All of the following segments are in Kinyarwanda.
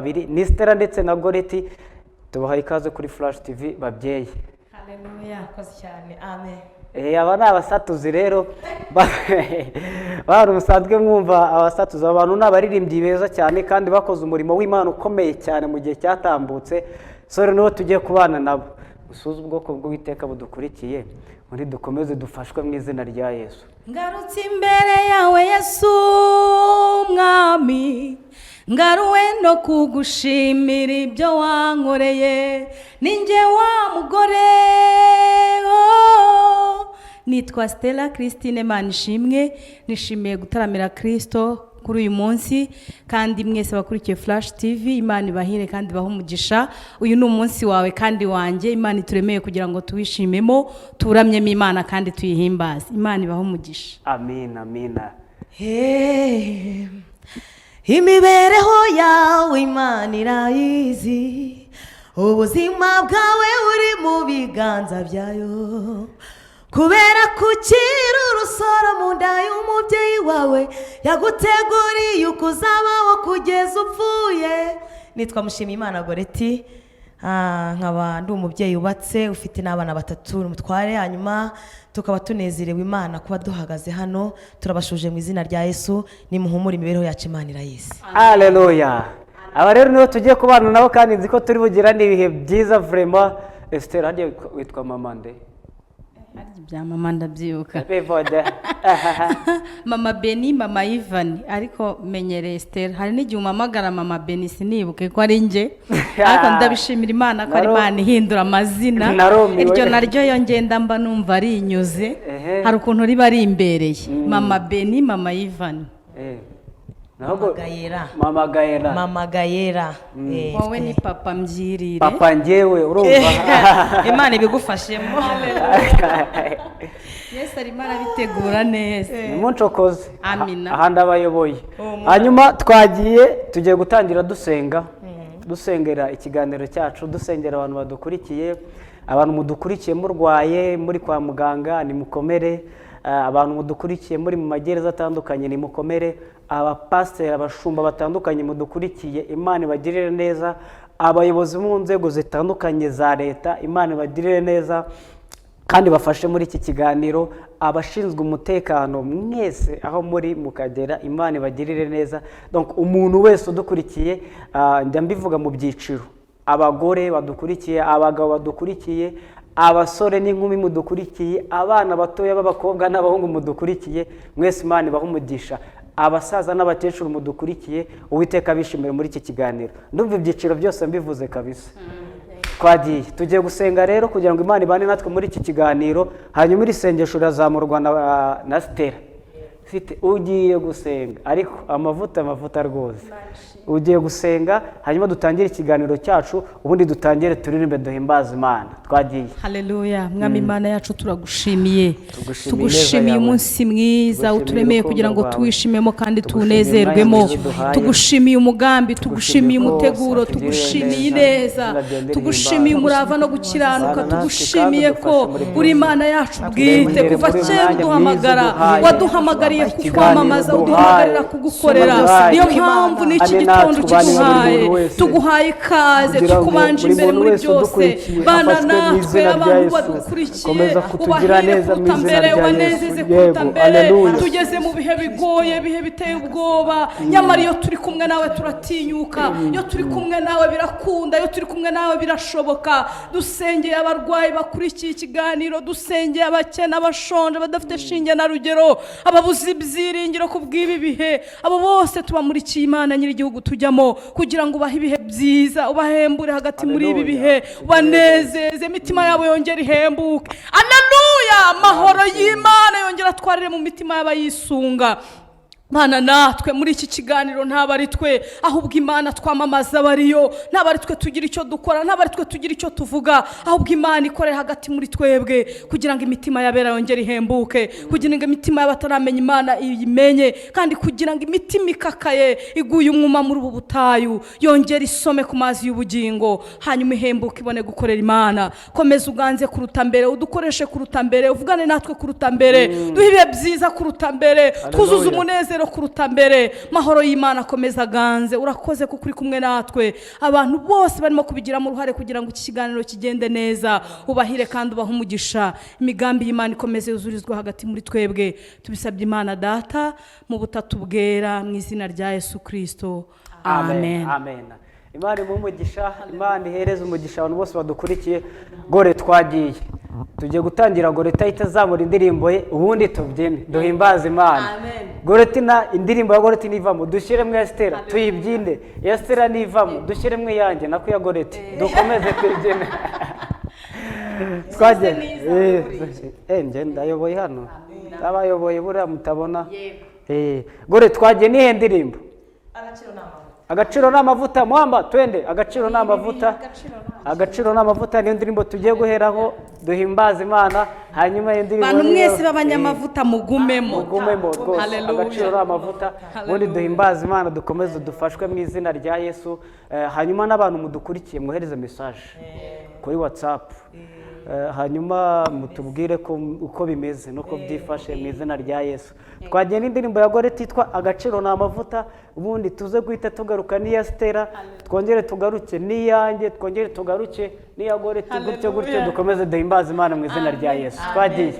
babiri ni Stella ndetse na Goreti tubahaye ikaze kuri Flash TV babyeyi. Haleluya, koze cyane. Amen. Aba ni abasatuzi rero bari musanzwe mwumva abasatuzi abantu n'abaririmbyi beza cyane kandi bakoze umurimo w'Imana ukomeye cyane mu gihe cyatambutse. Sore no tugiye kubana nabo usuze ubwoko bw'Uwiteka budukurikiye muri dukomeze dufashwe mu izina rya Yesu. Ngarutse imbere yawe Yesu mwami, ngaruwe no kugushimira ibyo wankoreye, ninjye wa mugore. Nitwa Stella Christine Manishimwe, nishimiye gutaramira Kristo kuri uyu munsi kandi mwese bakurikiye Flash TV. Imana ibahire kandi baho umugisha. Uyu ni umunsi wawe kandi wanjye. Imana ituremeye kugira ngo tuwishimemo, turamyemo Imana kandi tuyihimbaze. Imana ibaho umugisha. Amen, amen. Imibereho yawe Imana irayizi, ubuzima bwawe uri mu biganza byayo, kubera kukiri urusoro mu nda y'umubyeyi wawe yaguteguriye uko uzabaho kugeza upfuye. Nitwa Mushimiyimana Goreti, nkaba ndi umubyeyi ubatse ufite n'abana 3 n'umutware. Hanyuma tukaba tunezerewe Imana kuba duhagaze hano, turabashuje mu izina rya Yesu. Nimuhumure imibereho yacu Imana irayizi. Haleluya. Aba rero niho tugiye kubana nabo kandi nzi ko turi bugira n'ibihe byiza vraiment. Esther hadiye witwa mama nde? Ari bya mama ndabyibuka. Bevode. Mama Beni, mama Ivan, ariko menyereye Esther. Hari n'igihe umamagara mama Beni sinibuke ko ari nje. Ariko ndabishimira Imana ko ari Imana ihindura amazina. Iryo naryo yo ngenda mba numva ari inyuze. Hari ukuntu riba ari imbereye. Mama Beni, mama Ivan. Mama Gayera. Wowe ni papa mbyirire. Papa njyewe urumva. Imana ibigufashemo. Yesu arimo arabitegura neza. Nimuncokoze. Amina. Ahandi abayoboye. Hanyuma twagiye tugiye gutangira dusenga. Dusengera ikiganiro cyacu, dusengera abantu badukurikiye, abantu mudukurikiye murwaye muri kwa muganga ni mukomere, abantu mudukurikiye muri mu magereza atandukanye ni mukomere, abapasiteri abashumba batandukanye mudukurikiye Imana ibagirire neza, abayobozi mu nzego zitandukanye za leta Imana ibagirire neza kandi bafashe muri iki kiganiro, abashinzwe umutekano mwese aho muri mukagera Imana ibagirire neza. Donc umuntu wese udukurikiye njya mbivuga mu byiciro, abagore badukurikiye, abagabo badukurikiye, abasore n'inkumi mudukurikiye, abana batoya b'abakobwa n'abahungu mudukurikiye, mwese Imana ibahe umugisha. Abasaza n'abakecuru mudukurikiye, Uwiteka bishimire muri iki kiganiro. Ndumva ibyiciro byose mbivuze kabisa. Twagiye tugiye gusenga rero kugira ngo Imana ibane natwe muri iki kiganiro. Hanyuma iri sengesho razamurwa na Stella. Fite ugiye gusenga ariko amavuta rwose. Ugiye gusenga hanyuma dutangire ikiganiro cyacu, ubundi dutangire turirimbe duhimbaza Imana. Twagiye. Haleluya. Mwami Imana yacu turagushimiye. Tugushimiye umunsi mwiza uturemeye kugira ngo tuwishimemo kandi tunezerwemo. Tugushimiye umugambi, tugushimiye umuteguro, tugushimiye ineza, tugushimiye umurava no gukiranuka, tugushimiye ko uri Imana yacu bwite. Kuva kera uduhamagara, waduhamagariye kukwamamaza, uduhamagarira kugukorera. Niyo mpamvu n'iki gitondo tuguhaye ikaze, tukubanje imbere muri byose. Bana natwe abantu badukurikiye, ubahire kuruta mbere, wanezeze kuruta mbere. Tugeze mu bihe bigoye, bihe biteye ubwoba, nyamara iyo turi kumwe nawe turatinyuka, iyo turi kumwe nawe birakunda, iyo turi kumwe nawe birashoboka. Dusengeye abarwayi bakurikiye ikiganiro, dusengeye abakene, abashonje, badafite shinge na rugero, ababuze ibyiringiro ku bw'ibi bihe, abo bose tubamurikiye Imana nyir'igihugu tujyamo kugira ngo ubahe ibihe byiza, ubahembure hagati muri ibi bihe, ubanezeze, imitima yabo yongere ihembuke. Haleluya. Amahoro y'Imana yongera atwarire mu mitima y'abayisunga. Bana natwe muri iki kiganiro ntaba ari twe, ahubwo Imana twamamaza bariyo. Ntaba ari twe tugira icyo dukora, ntaba ari twe tugira icyo tuvuga, ahubwo Imana ikore hagati muri twebwe kugira ngo imitima yabera yongere ihembuke, kugira ngo imitima y'abataramenya Imana iyimenye, kandi kugira ngo imitima ikakaye iguye umwuma muri ubu butayu yongere isome ku mazi y'ubugingo, hanyuma ihembuke ibone gukorera Imana. Komeza uganze kuruta mbere, udukoreshe kuruta mbere, uvugane natwe kuruta mbere, duhe ibihe byiza kuruta mbere, twuzuze umunezero icyubahiro kuruta mbere. Mahoro y'Imana akomeza aganze. Urakoze kuko uri kumwe natwe, abantu bose barimo kubigiramo uruhare kugira ngo iki kiganiro kigende neza. Ubahire kandi ubahe umugisha, imigambi y'Imana ikomeze yuzurizwa hagati muri twebwe. Tubisabye Imana Data mu butatu bwera, mu izina rya Yesu Kristo, amen. Amen. Imana umugisha, Imana ihereze umugisha abantu bose badukurikiye. Gore twagiye, tugiye gutangira gore itazamura indirimbo ye, ubundi tubyine duhimbaze Imana. Gore tina indirimbo ya gore tinivamo dushyiremo Estera tuyibyinde, Estera nivamo dushyiremo yanjye nako ya gore dukomeze kwibyina. Twaje nje ndayoboye hano, abayoboye buriya mutabona. Gore twagiye nihe ndirimbo? Agaciro n'amavuta. Mwamba twende, agaciro n'amavuta. Agaciro n'amavuta niyo ndirimbo tugiye guheraho duhimbaza Imana. Hanyuma iyo ndirimbo bantu mwese b'abanyamavuta mugumemo rwose, agaciro n'amavuta. Ubundi duhimbaza Imana, dukomeze dufashwe mu izina rya Yesu. Hanyuma n'abantu mudukurikiye mwohereze message kuri WhatsApp, hanyuma mutubwire uko bimeze nuko byifashe mu izina rya Yesu. Twagiye n'indirimbo ya gore titwa agaciro n'amavuta, ubundi tuze guhita tugaruka n'iya Estera, twongere tugaruke n'iyanjye, twongere tugaruke n'iya gore, gutyo gutyo dukomeze duhimbaza Imana mu izina rya Yesu. Twagiye.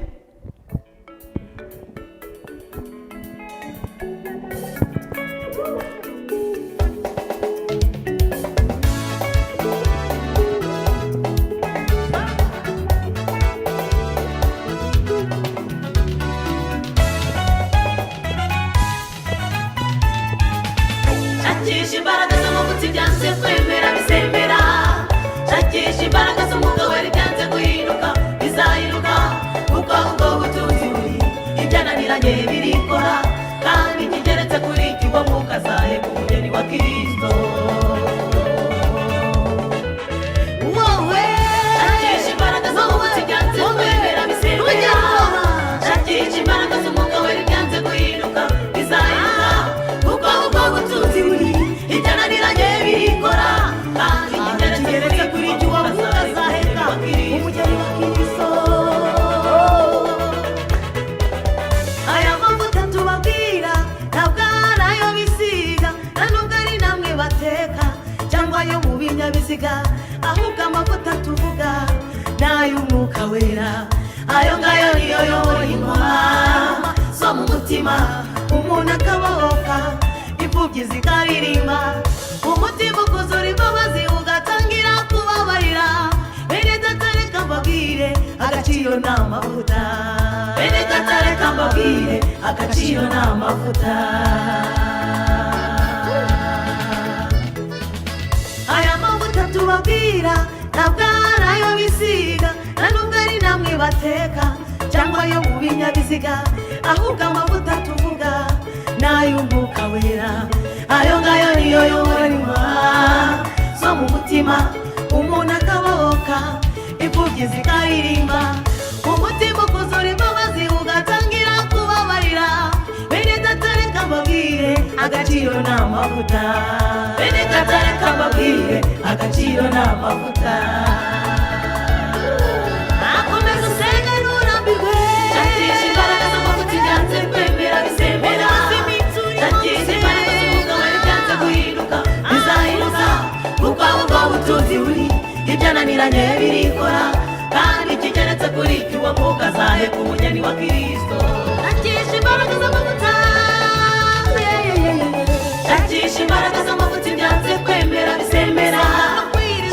Imbaraga z'amavuta ibyanze kwemera bizemera. Shakisha imbaraga z'umwuka wera ibyanze guhinduka bizahinduka, kuko ubwo butunzi buri ibyananiranye birikora, kandi kigeretse kuri kigo mwuka azaheka umugeni wa Kristo. Wowe shakisha imbaraga z'amavuta ibyanze kwemera bizemera. Shakisha imbaraga z'umwuka wera ibyanze guhinduka bizahinduka, kuko ubwo butunzi buri ibyananiranye birikora, kandi kigeretse kuri kigo mwuka azaheka umugeni wa Kristo. Aya mavuta tubabwira ntabwo ari ayo bisiga, nta nubwo ari namwe bateka cyangwa ayo mu binyabiziga, ahubwo amavuta tuvuga ni ay'umwuka wera. Ayo ngayo niyo yobora ingoma zo mu mutima, umuntu akabohoka, imfubyi zikaririmba, umutima ukuzura imbabazi ugatangira kubabarira. Bene Data reka mbabwire agaciro n'amavuta. Bene Data reka mbabwire agaciro n'amavuta. Aya mavuta tubabwira ntabwo ari ayo bisiga, nta nubwo ari namwe bateka cyangwa ayo mu binyabiziga, ahubwo amavuta tuvuga ni ay'umwuka wera. Ayo ngayo niyo yobora ingoma zo mu mutima, umuntu akabohoka, imfubyi zikaririmba, umutima ukuzura imbabazi ugatangira kubabarira. Bene Data reka mbabwire agaciro n'amavuta. Bene Data reka mbabwire agaciro n'amavuta. Akomeza usenge nturambirwe. Shakisha imbaraga z'amavuta ibyanze kwemera bizemera. Shakisha imbaraga z'umwuka wera ibyanze guhinduka bizahinduka, kuko ubwo butunzi buri ibyananiranye birikora, kandi kigeretse kuri kigo mwuka azaheka umugeni wa Kristo. Shakisha imbaraga z'amavuta. Shakisha imbaraga z'amavuta ibyanze kwemera bizemera.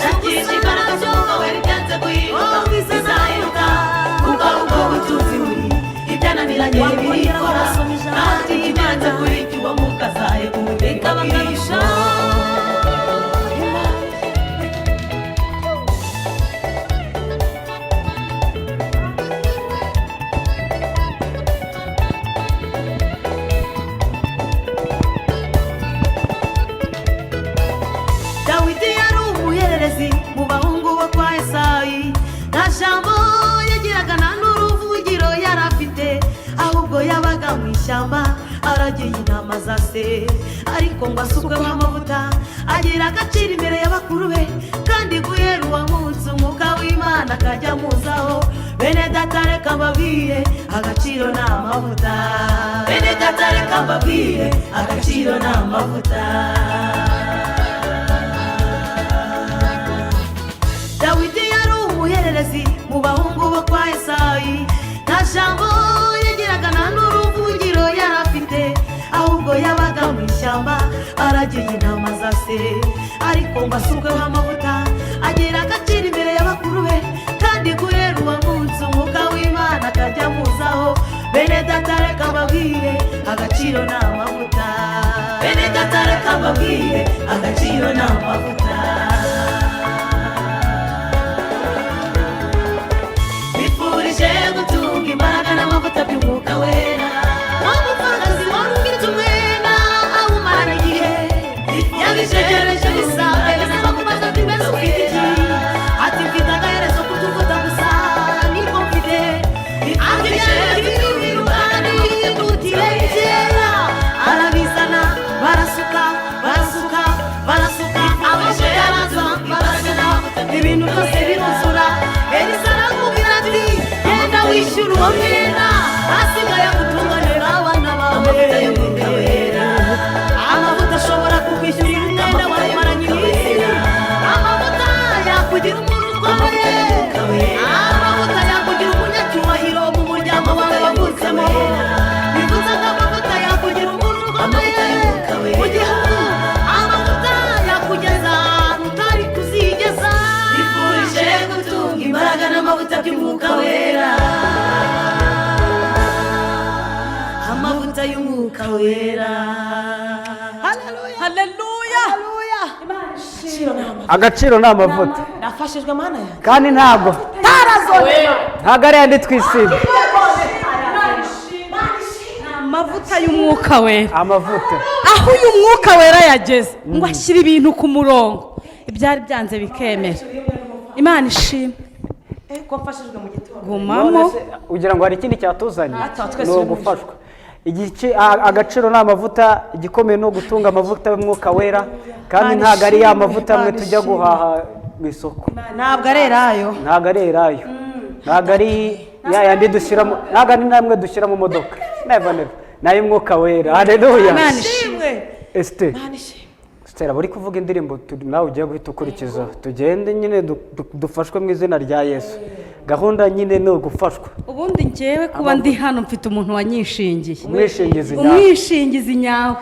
Shakisha imbaraga z'umwuka wera ibyanze guhinduka bizahinduka, kuko ubwo butunzi buri ibyananiranye birikora, kandi kigeretse kuri kigo mwuka azaheka umugeni wa Kristo. Dawidi yari umuhererezi mu bahungu bo kwa Esayi, nta jambo yagiraga nta n'uruvugiro yari afite, ahubwo yabaga mu ishyamba aragiye intama za se. Ariko ngo asukweho amavuta agira agaciro imbere y'abakuru be, kandi guhera uwo munsi umwuka w'Imana akajya amuzaho. bene data reka mbabwire agaciro ni amavuta bene data reka mbabwire agaciro ni amavuta Dawidi yari umuhererezi mu bahungu bo kwa Esayi nta jambo yagiraga nta n'uruvugiro yari afite ahubwo yabaga mu ishyamba aragiye intama za se ariko ngo asukweho amavuta agira agaciro imbere y'abakuru be kandi guhera uwo munsi umwuka w'Imana akajya amuzaho bene data reka mbabwire agaciro ni amavuta bene data reka mbabwire agaciro ni amavuta bifurije gutunga imbaraga n'amavuta by'umwuka wera umupfakazi wamubwira umwenda awumarana igihe yabishegereje bisabe n'amakumaza by'imeza ufite iki ati mfite agaherezo kutuvuta gusa niko mfite akiriyani utire kera arabizana barasuka barasuka barasuka abasheraza barasuka ibintu byose biruzura Elisa aramubwira ati genda wishyura uwo mwenda hasigaye gutunganira abana bawe amavuta ashobora kukwishyurira umwenda wamaranye iminsi amavuta yakugira umuntu ukomeye amavuta yakugira umunyacyubahiro mu muryango wawe wavutsemo bivuze ko amavuta yakugira umuntu ukomeye mu gihugu amavuta yakugeza ahantu utari kuzigeza bifurije gutunga imbaraga n'amavuta by'umwuka wera amavuta y'umwuka wera haleluya agaciro ni amavuta nafashijwe mana yanjye kandi ntabwo ari yandi twisiga amavuta y'umwuka wera amavuta aho uyu mwuka wera yageze ngo ashyire ibintu ku murongo ibyari byanze bikemera Imana ishimwe ko mfashijwe mu gitondo gumamo ugira ngo hari ikindi cyatuzanye ni ugufashwa agaciro ni amavuta igikomeye no gutunga amavuta y'umwuka wera kandi ntabwo ari ya mavuta amwe tujya guhaha mu isoko ntabwo ari erayo ntabwo ari ya yandi dushyiramo ntabwo ari namwe dushyira mu modoka never ni ay'umwuka wera haleluya Imana ishimwe Esther bari kuvuga indirimbo nawe ugiye guhita ukurikiza tugende nyine dufashwe mu izina rya Yesu gahunda nyine ni ugufashwa ubundi njyewe kuba ndi hano mfite umuntu wanyishingiye umwishingizi nyawe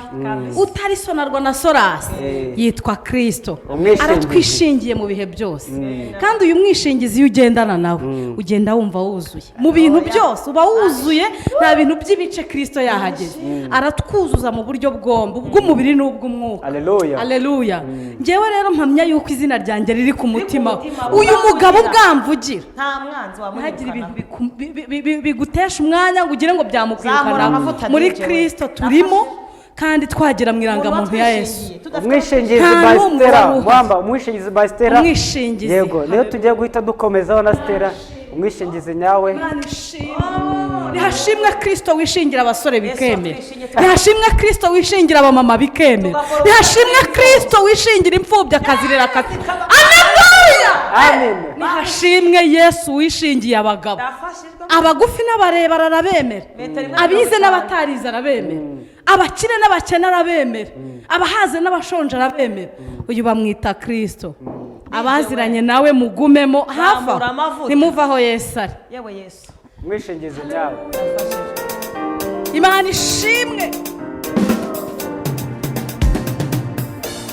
utari sonarwa na Sorasi yitwa Kristo aratwishingiye mu bihe byose kandi uyu mwishingizi iyo ugendana nawe ugenda wumva wuzuye mu bintu byose uba wuzuye nta bintu by'ibice Kristo yahageze aratwuzuza mu buryo bwombi ubw'umubiri n'ubw'umwuka haleluya njyewe rero mpamya yuko izina ryanjye riri ku mutima uyu mugabo ubwamvugira ntihagire ibintu bigutesha umwanya ngo ugire ngo byamukwirukana muri Kristo turimo kandi twagera mu irangamuntu ya Yesu umwishingizi ba Stella yego niyo tugiye guhita dukomezaho na Stella umwishingizi nyawe nihashimwe Kristo wishingira abasore bikemera nihashimwe Kristo wishingira abamama bikemera nihashimwe Kristo wishingira imfubyi akazirera akazi amen nihashimwe Yesu wishingiye abagabo abagufi n'abarebare arabemera abize n'abatarize arabemera abakire n'abakene arabemera abahaze n'abashonje arabemera uyu bamwita Kristo abaziranye nawe mugumemo hafa ntimuvaho Yesu ari umwishingizi nyawe Imana ishimwe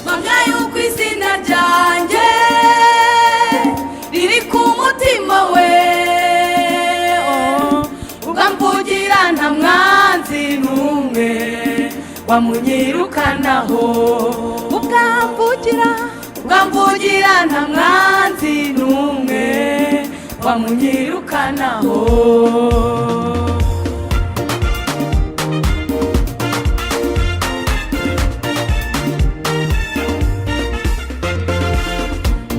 mpamya yuko izina ryanjye riri ku mutima we ugamvugira nta mwanzi n'umwe wamunyirukanaho ugamvugira nta mwanzi n'umwe wamunyirukanaho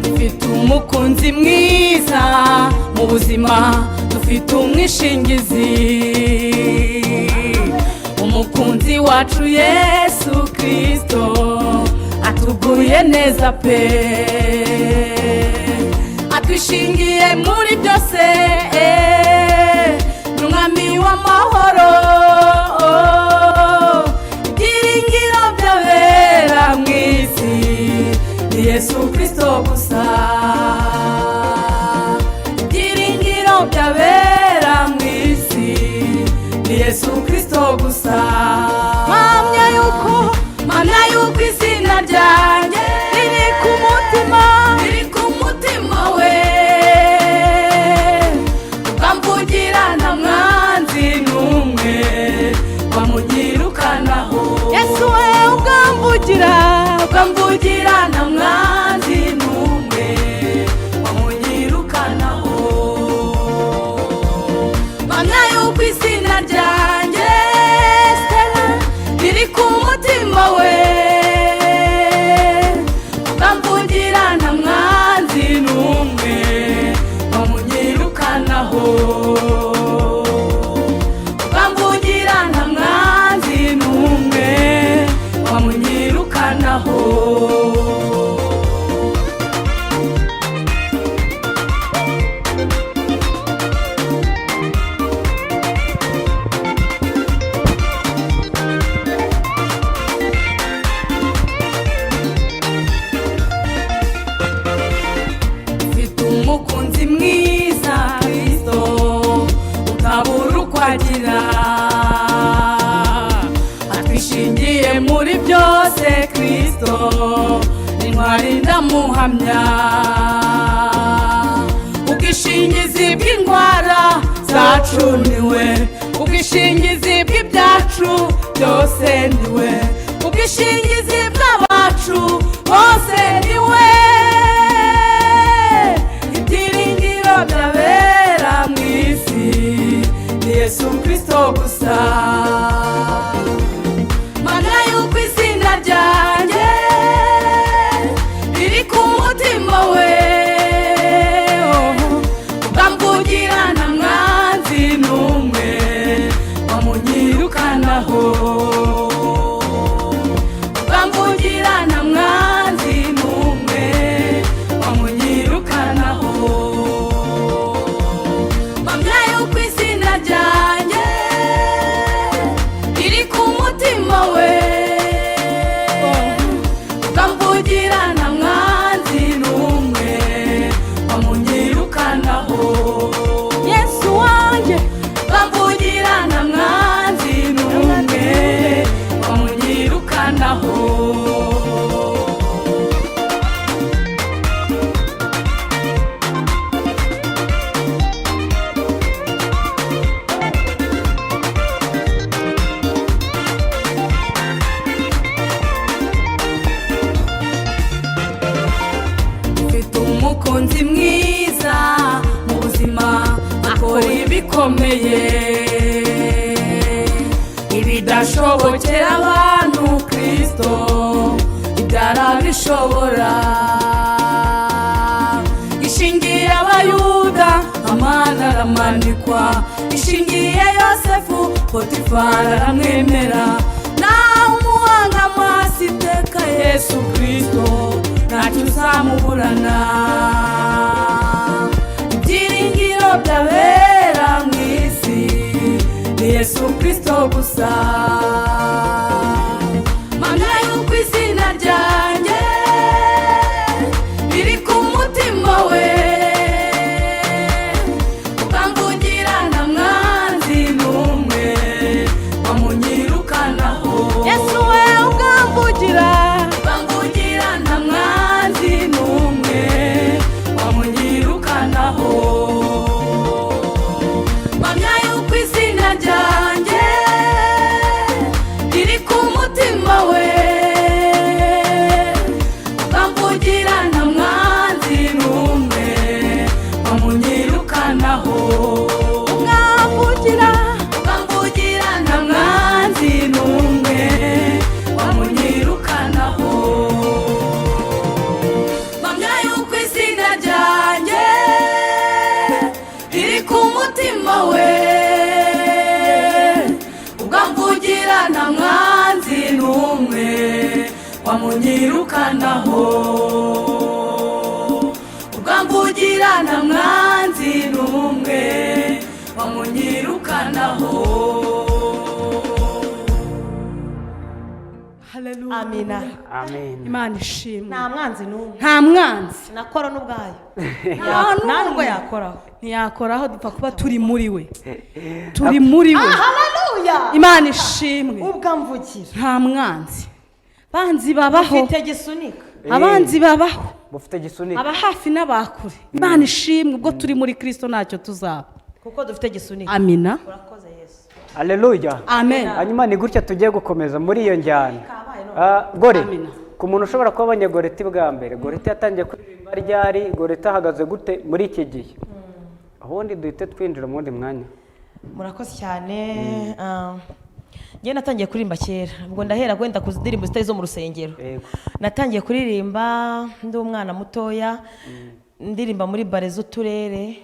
dufite umukunzi mwiza mu buzima dufite umwishingizi umukunzi wacu Yesu Kristo atuguye neza pe atwishingiye muri byose amahoro ibyiringiro by'abera mu isi ni Yesu Kristo gusa ibyiringiro by'abera mu isi ni Yesu Kristo gusa mpamya yuko izina ryanjye riri ku mutima we ukamvugira nta mwanzi n'umwe wamunyirukanaho Yesu we ukamvugira nta mwanzi n'umwe wamunyirukanaho mpamya yuko izina ryanjye Stella riri ku mutima we ukamvugira nta mwanzi n'umwe wamunyirukanaho ukamvugira nta mwanzi n'umwe wamunyirukanaho umukunzi mwiza Kristo utabura uko agira atwishingiye muri byose Kristo intwari ndamuhamya ubwishingizi bw'indwara zacu niwe ubwishingizi bw'ibyacu byose niwe ubwishingizi bw'abacu bose niwe by'abera mu isi ni Yesu Kristo gusa mpamya yuko izina ryanjye riri ku mutima we ukamvugira nta mwanzi n'umwe wamunyirukanaho ukamvugira nta mwanzi n'umwe wamunyirukanaho we ukamvugira nta mwanzi n'umwe wamunyirukanaho Yesu wanjye ukamvugira nta mwanzi n'umwe wamunyirukanaho umukunzi mwiza mu buzima akora ibikomeye ibidashobokera abantu Kristo ibyarabishobora ishingiye abayuda Hamani aramanikwa ishingiye Yosefu Potifari aramwemera nawe umuhanga amaso iteka Yesu Kristo ntacyo uzamuburana ibyiringiro by'abera mu isi ni Yesu Kristo gusa mpamya yuko izina ryanjye riri ku mutima we ukamvugira nta mwanzi n'umwe wamunyirukanaho Yesu we ukamvugira nta mwanzi n'umwe wamunyirukanaho mpamya yuko izina ryanjye riri ku mutima we ukamvugira nta mwanzi n'umwe wamunyirukanaho ukamvugira nta mwanzi n'umwe wamunyirukanaho mpamya yuko izina ryanjye riri ku mutima we ukamvugira nta mwanzi n'umwe wamunyirukanaho ukamvugira nta mwanzi n'umwe wamunyirukanaho uhoraho. Haleluya. Amina. amen. Imana ishimwe. Nta mwanzi n'umwe. Nta mwanzi. Nakora n'ubwayo. Nta Nta nubwo yakoraho. ntiyakoraho dupfa kuba turi muri we. Turi muri we. Haleluya. Imana ishimwe. Ubwamvugira. Nta mwanzi. Banzi babaho. Ufite gisunika. Abanzi babaho. Mufite gisunika. Aba hafi n'abakure. Imana ishimwe ubwo turi muri Kristo ntacyo tuzaba. Kuko dufite gisunika. Amina. Urakoze Yesu. Haleluya. Amen. Hanyuma ni gutya tugiye gukomeza muri iyo njyana. Gore, Amina. ku muntu ushobora kuba abonye Goreti bwa mbere, Goreti yatangiye kuririmba ryari, Goreti ahagaze gute muri iki gihe? Ubundi duhite twinjira mu wundi mwanya. Murakoze cyane. Njye natangiye kuririmba kera, ubwo ndahera kwenda ku ndirimbo zitari zo mu rusengero. Natangiye kuririmba ndi umwana mutoya, ndirimba muri bare z'uturere,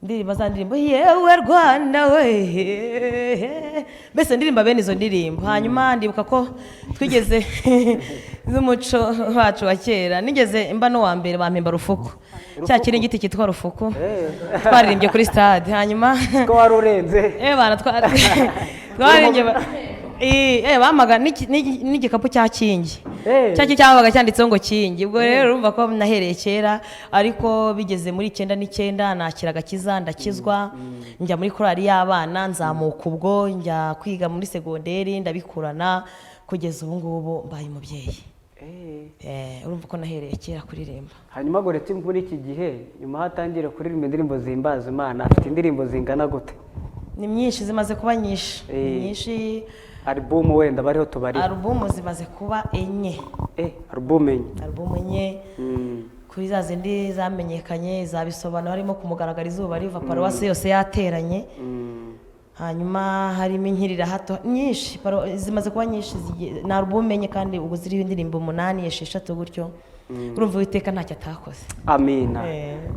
ndirimba za ndirimbo yewe Rwanda we, mbese ndirimba bene izo ndirimbo. Hanyuma ndibuka ko twigeze z'umuco wacu wa kera, nigeze mba no wa mbere bampemba Rufuku, cya kiringiti cyitwa Rufuku, twaririmbye kuri stade. Hanyuma ko wari urenze bana twaririmbye bamaga n'igikapu cya Kingi, cyaki cyabaga cyanditseho ngo Kingi. Ubwo rero urumva ko nahereye kera, ariko bigeze muri 99 nakira agakiza ndakizwa, njya muri korali y'abana, nzamuka ubwo njya kwiga muri segonderi ndabikurana, kugeza ubu ngubu mbaye umubyeyi. Urumva ko nahereye kera kuririmba. Hanyuma Goreti muri iki gihe nyuma hatangira kuririmba indirimbo zihimbaza Imana, afite indirimbo zingana gute? Ni myinshi, zimaze kuba nyinshi. Nyinshi. Album wenda bariho tubari. Album zimaze kuba enye. Album enye. Album enye. Kuri za zindi zamenyekanye zabisobanura, harimo kumugaragara izuba riva, paruwasi yose yateranye. Hanyuma harimo inkirira hato nyinshi, zimaze kuba nyinshi. Na album enye kandi ubu ziriho indirimbo 8 esheshatu gutyo. Urumva Uwiteka ntacyo atakoze. Amina.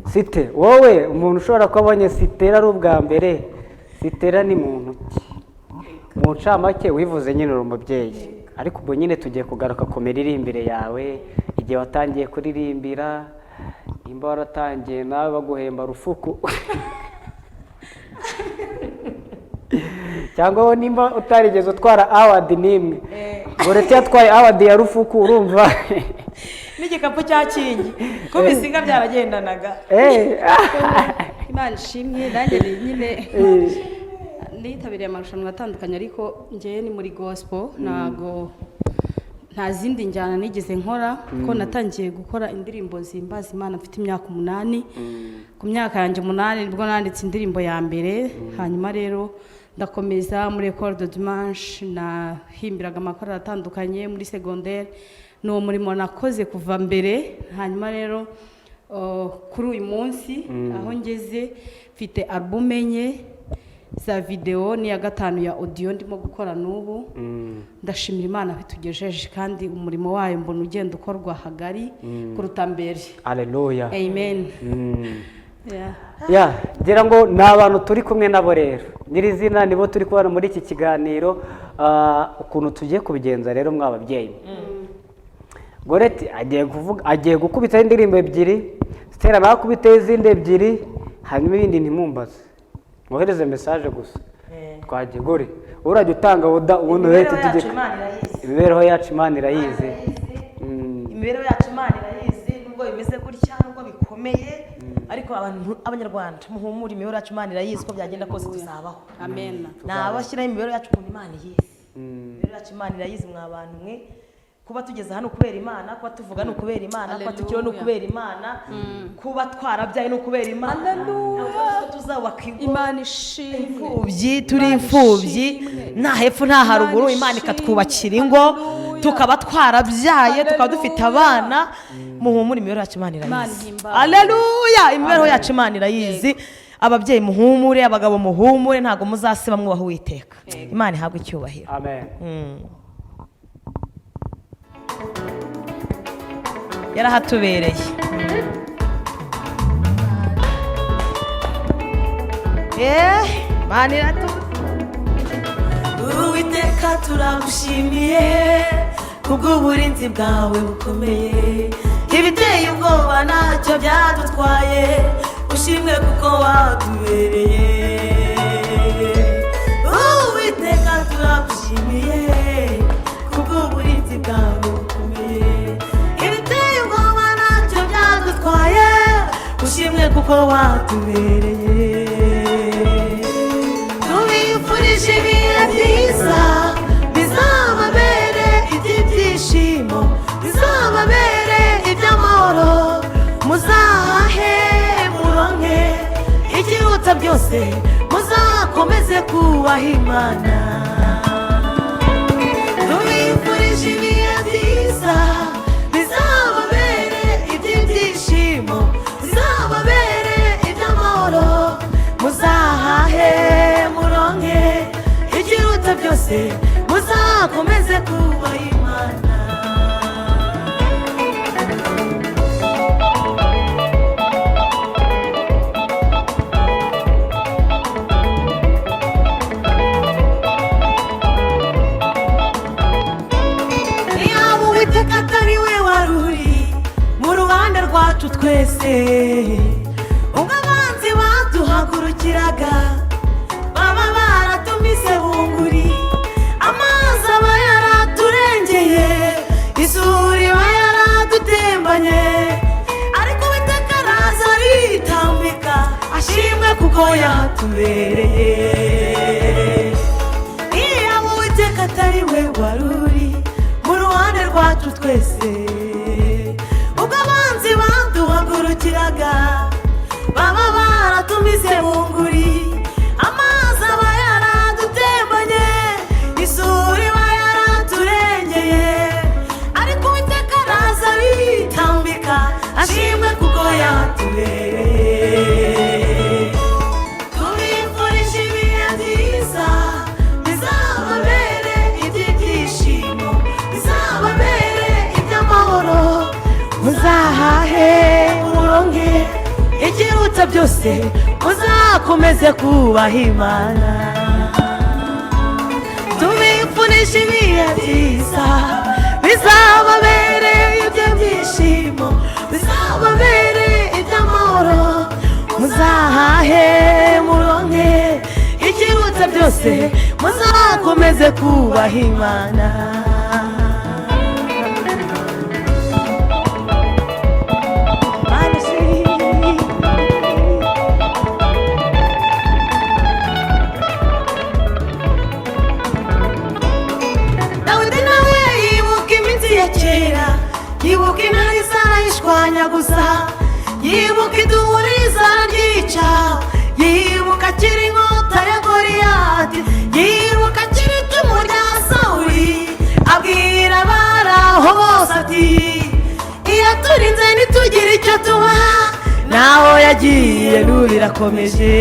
Site, wowe umuntu ushobora kuba abonye Sitera ari ubwa mbere, Sitera ni muntu ki? Mu ncamake wivuze nyine uri umubyeyi, ariko ubwo nyine tugiye kugaruka ku miririmbire yawe, igihe watangiye kuririmbira, nimba waratangiye nawe baguhemba Rufuku cyangwa nimba utarigeze utwara award nimwe. Goreti yatwaye award ya Rufuku, urumva n'igikapu cya Kingi ko bisinga byaragendanaga. Imana ishimwe. Nanjye nyine nitabiriye amarushanwa atandukanye, ariko njyewe ni muri gospel, ntago nta zindi njyana nigeze nkora, ko natangiye gukora indirimbo zimbaza Imana mfite imyaka 8. Ku myaka yanjye 8 nibwo nanditse indirimbo ya mbere. Hanyuma rero ndakomeza muri École de Dimanche, nahimbiraga amakorali atandukanye muri secondaire. N'uwo murimo nakoze kuva mbere. Hanyuma rero kuri uyu munsi aho ngeze mfite album enye za video, ni ya 5 ya audio ndimo gukora n'ubu. Ndashimira Imana bitugejeje, kandi umurimo wayo mbona ugenda ukorwa hagari kuruta mbere. Haleluya. Amen. Gira ngo ni abantu turi kumwe nabo rero, nyirizina nibo turi kubana muri iki kiganiro. Ukuntu tugiye kubigenza rero mw'ababyeyi, Goreti agiye gukubita indirimbo ebyiri, Stella nawe akubita izindi ebyiri, hanyuma ibindi ntimumbaze, mwohereze message gusa. Twagiye Gore, urajya utanga ubundi uhetse tujye. Imibereho yacu Imana irayizi. Imibereho yacu Imana irayizi, nubwo bimeze gutya, nubwo bikomeye, ariko abanyarwanda muhumura, imibereho yacu Imana irayizi, ko byagenda kose tuzabaho. Amen. Nabashyiraho imibereho yacu mu Imana yizi. Imibereho yacu Imana irayizi mwabantu mwe. Kuba tugeze hano kubera Imana, kuba tuvuga no kubera Imana, kuba tukiriho no kubera Imana, kuba twarabyaye no kubera Imana. Haleluya. Tuzabakirwa Imana ishimwe. Imfubyi, turi imfubyi, nta hepfo nta haruguru. Imana ikatwubakira ingo, tukaba twarabyaye, tukaba dufite abana. Muhumure, imibereho yacu Imana irayizi. Haleluya. Imibereho yacu Imana irayizi. Ababyeyi muhumure, abagabo muhumure, ntago muzasiba mwubaha Uwiteka. Imana ihabwe icyubahiro. Amen. Yarahatubereye. Imana Uwiteka turagushimiye kubw'uburinzi bwawe bukomeye, ibiteye ubwoba ntacyo byadutwaye, ushimwe kuko watubereye. kuko watubereye. Tubifurije ibihe byiza bizababere iby'ibyishimo, bizababere iby'amahoro, muzahahe muronke ikiruta byose, muzakomeze kubaha Imana. Tubifurije ibihe byiza bizababere iby'ibyishimo, bizababere iby'amahoro, muzahahe muronke ikiruta byose, muzakomeze kubaha Imana. Uwiteka atari we wari uri mu ruhande rwacu twese, ubwo abanzi baduhagurukiraga baba baratumise bunguri, amazi aba yaraturengeye, isuri iba yaradutembanye, ariko Uwiteka araza aritambika, ashimwe kuko yatubereye. Iyo Uwiteka atari we wari uri mu ruhande rwacu twese, ubwo abanzi baduhagurukiraga baba baratumise bunguri, amazi aba yaradutembanye, isuri iba yaraturengeye, ariko Uwiteka araza aritambika, ashimwe kuko yatubereye. Tubifurije ibihe byiza bizababere iby'ibyishimo, bizababere iby'amahoro, muzahahe muronke ikiruta byose, muzakomeze kubaha Imana. Tubifurije ibihe byiza bizababere iby'ibyishimo, bizababere iby'amahoro, muzahahe muronke ikiruta byose, muzakomeze kubaha Imana. Dawidi nawe yibuka iminsi ya kera, yibuka intare zarayishwanyaguza, yibuka iduhuri zararyica, yibuka akiri inkota ya Goliyati, yibuka akiri icumu rya Sawuli, abwira abari aho bose ati iraturinze ntitugire icyo tubaha, naho yagiye n'ubu irakomeje.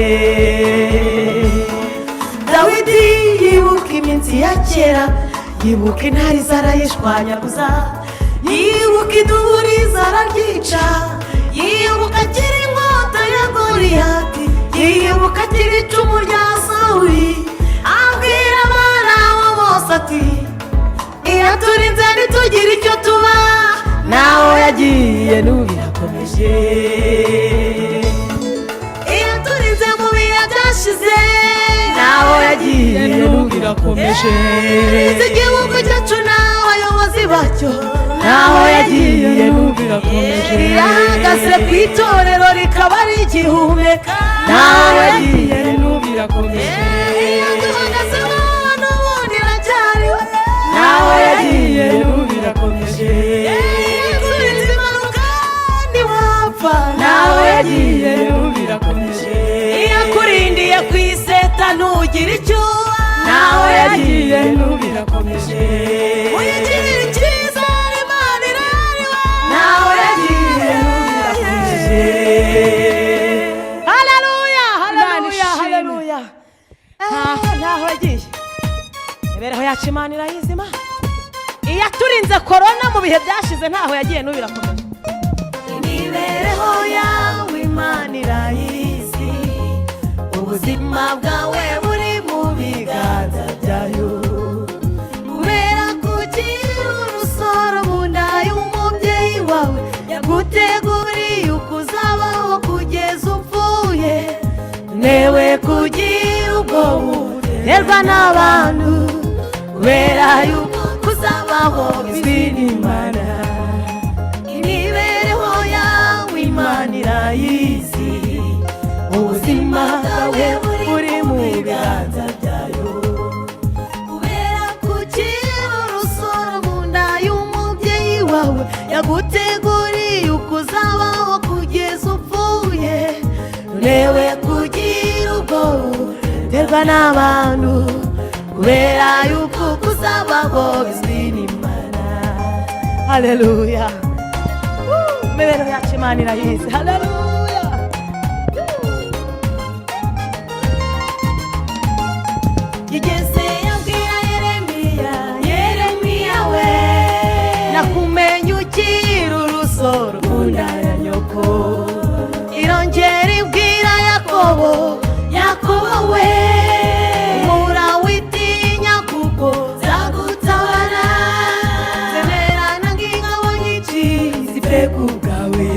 Dawidi yibuka iminsi ya kera, yibuka intare zarayishwanyaguza, yibuka iduhuri zararyica, yibuka akiri inkota ya Goliyati, yibuka akiri icumu rya Sawuli, abwira abari aho bose ati iraturinze ntitugire icyo tuba, naho yagiye n'ubu irakomeje. Iraturinze mu bihe byashize, naho yagiye n'ubu irakomeje. Irinze igihugu cyacu n'abayobozi bacyo, naho yagiye n'ubu irakomeje. Irahagaze ku itorero rikaba rigihumeka, naho yagiye n'ubu irakomeje. Yaduhagazeho n'ubundi iracyariho, naho yagiye n'ubu irakomeje. Yakurinze impanuka ntiwapfa, naho yagiye n'ubu irakomeje. Yakurindiye ku iseta ntugire icyo uba, naho yagiye n'ubu irakomeje. Uyigirira icyiza Imana irariwe, naho yagiye n'ubu irakomeje. Haleluya, haleluya, haleluya. Naho yagiye, imibereho yacu Imana irayizima. Iyaturinze korona mu bihe byashize, ntaho yagiye n'ubu irakomeje. Imibereho yawe Imana irayizi, ubuzima bwawe buri mu biganza byayo, kubera kugira urusoro mu nda y'umubyeyi wawe, yaguteguriye uko uzabaho kugeza upfuye, newe kugira ubwo buterwa n'abantu, kubera yuko kuzabaho bizwi n'Imana. Imibereho yawe Imana irayizi, yaguteguriye uko uzabaho kugeza upfuye. Nturewe kugira ubwoba uterwa n'abantu, kubera yuko uko uzabaho bizwi n'Imana. Haleluya. Imibereho yacu Imana irayizi. Haleluya. Yigeze yabwira Yeremiya we, nakumenya ukiri urusoro mu nda ya nyoko. Irongera ibwira Yakobo we, humura witinya kuko nzagutabara. Zemerana ng'ingabo nyinshi zive ku bwawe.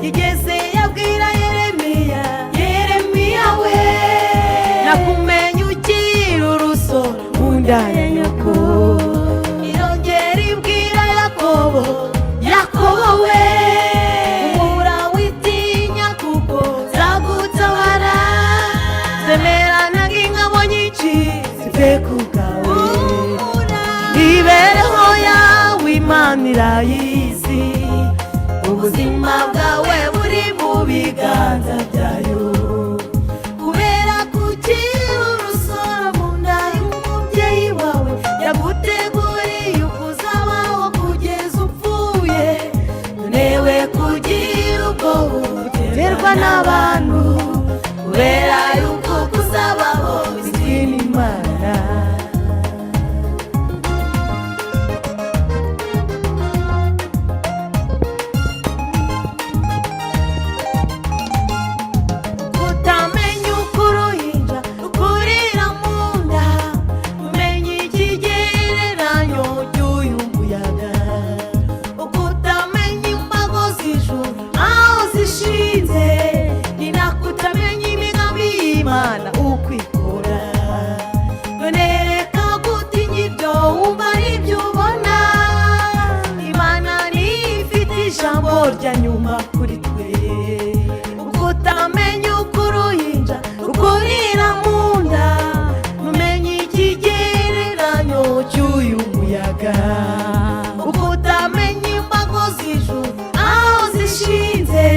Yigeze yabwira Yeremiya we, nakumenya ukiri urusoro mu nda ya nyoko. Irongera ibwira Yakobo we, humura witinya kuko nzagutabara. Zemerana ng'ingabo nyinshi zive ku bwawe. Imibereho yawe Imana irayizi, ubuzima bwawe buri mu biganza byayo. Kubera kugira urusoro mu nda y'umubyeyi wawe, yaguteguriye uko uzabaho kugeza upfuye. Nturewe kugira ubwoba uterwa n'abantu, kubera yuko uko uzabaho bizwi n'Imana. Kutamenya uko uruhinja rukurira mu nda, umenya ikigereranyo cy'uyu muyaga. Ukutamenya imbago z'ijuru aho zishinze, ni nako utamenya imigambi y'Imana uko ikora. None reka gutinya ibyo wumva ari byo ubona, Imana niyo ifite ijambo rya nyuma kuri twe. Ukutamenya uko uruhinja rukurira mu nda, ntumenye ikigereranyo cy'uyu muyaga. Ukutamenya imbago z'ijuru aho zishinze,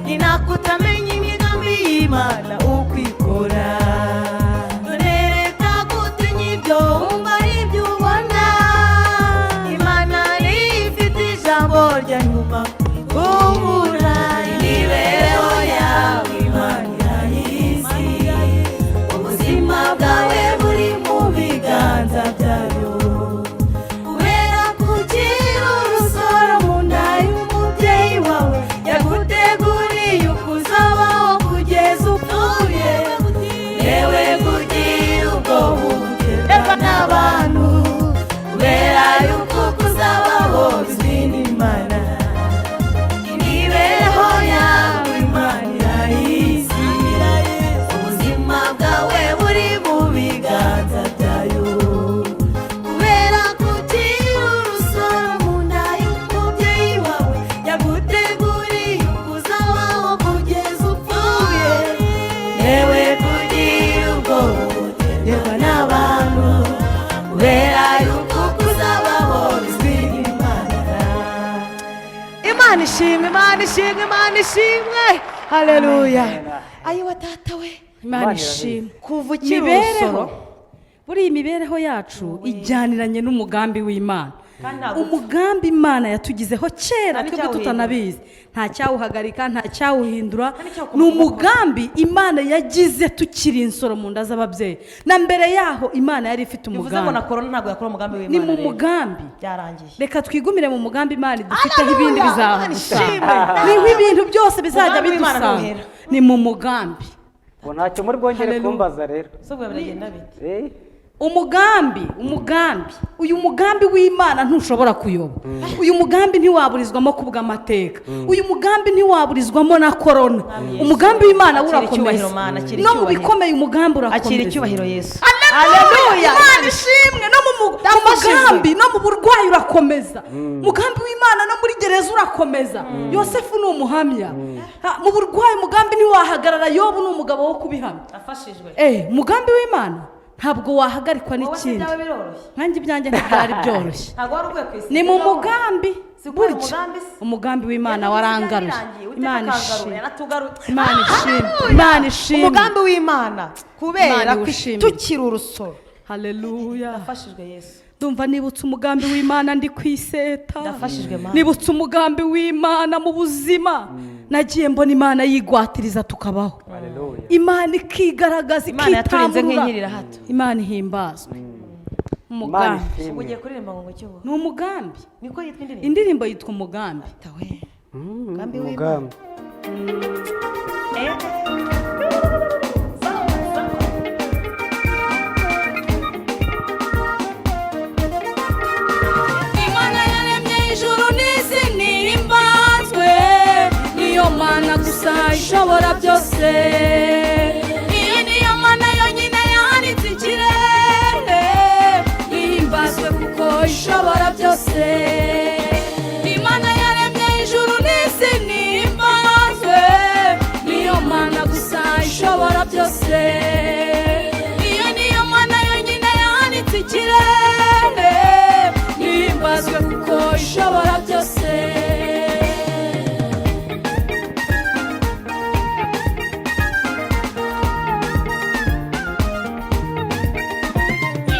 ni nako utamenya imigambi y'Imana uko ikora. None reka gutinya ibyo wumva ari byo ubona, Imana niyo ifite ijambo rya nyuma. Humura, imibereho yawe Imana irayizi, ubuzima bwawe buri mu biganza byayo. Kubera kugira urusoro mu nda y'umubyeyi wawe, yaguteguriye uko uzabaho kugeza upfuye. Yewe kugira ubwoba uterwa n'abantu, kubera yuko uko uzabaho bizwi n'Imana. Imibereho yawe Imana irayizi, ubuzima bwawe buri mu biganza byayo. Kubera kugira urusoro mu nda y'umubyeyi wawe, yaguteguriye uko uzabaho kugeza upfuye. Yewe kugira ubwoba uterwa n'abantu, kubera yuko uko uzabaho bizwi n'Imana. Imana ishimwe, Imana ishimwe, Imana ishimwe. Haleluya. Ayiwa data we, Imana ishimwe. kuva ukiri Imibereho, urusoro. buriya imibereho yacu ijyaniranye n'umugambi w'Imana. Kandi ntabwo Umugambi Imana yatugizeho kera Nta twebwe n'icyawuhindura. tutanabizi, nta cyawuhagarika, nta cyawuhindura. Nta n'icyawukora Ni umugambi Imana yagize tukiri insoro mu nda z'ababyeyi, na mbere yaho Imana yari ifite bivuze ngo na umugambi. korona ntabwo yakora umugambi Ni w'Imana mu rero. mugambi. Byarangiye. Reka twigumire mu mugambi Imana idufiteho Haleluya, ibindi Imana bizadusanga. ishimwe. Niho ibintu byose bizajya Umugambi w'Imana bidusanga. ntuhera. Ni mu mugambi. ngo ntacyo muri bwongere Haleluya. kumbaza rero. So bwa biragenda bite? umugambi uyu mugambi w'Imana ntushobora kuyoba. Uyu mugambi ntiwaburizwamo kubw'amateka. Uyu mugambi ntiwaburizwamo na korona. Umugambi w'Imana urakomeza, no mu bikomeye umugambi urakomeza. Akira icyubahiro Yesu. Haleluya. Imana ishimwe. No mu mugambi no mu burwayi urakomeza. Umugambi w'Imana no muri gereza urakomeza. Yosefu ni umuhamya. Mu burwayi umugambi ntiwahagarara. Yobu ni umugabo wo kubihamya. Afashijwe. Umugambi w'Imana ntabwo wahagarikwa n'ikindi byawe biroroshye nkanjye ibyanjye ntibyari byoroshye ntabwo wari uvuye ku isi ni mu mugambi Sigura burya umugambi se. umugambi w'Imana warangaruye Imana ishimwe yaratugaruye Imana ishimwe Imana ishimwe umugambi w'Imana kubera Imana ko iwushimire. tukiri urusoro haleluya ndafashijwe Yesu ndumva nibutse umugambi w'Imana ndi kwiseta ndafashijwe Mana nibutse umugambi w'Imana mu buzima nagiye mbona Imana yigwatiriza tukabaho Haleluya. Imana ikigaragaza Imana yaturinze ikitamurura nk'inkirira hato Imana ihimbazwe Imana umugambi ishimwe. ubu ugiye kuririmba ngo cyo ni umugambi niko yitwa indirimbo indirimbo yitwa umugambi tawe umugambi w'Imana umugambi Imana yaremye ijuru n'isi nihimbazwe niyo Mana gusa ishobora byose iyi niyo Mana yonyine yahanitse ikirere nihimbazwe kuko ishobora byose Imana yaremye ijuru n'isi nihimbazwe niyo Mana gusa ishobora byose iyo niyo Mana yonyine yahanitse ikirere nihimbazwe kuko ishobora byose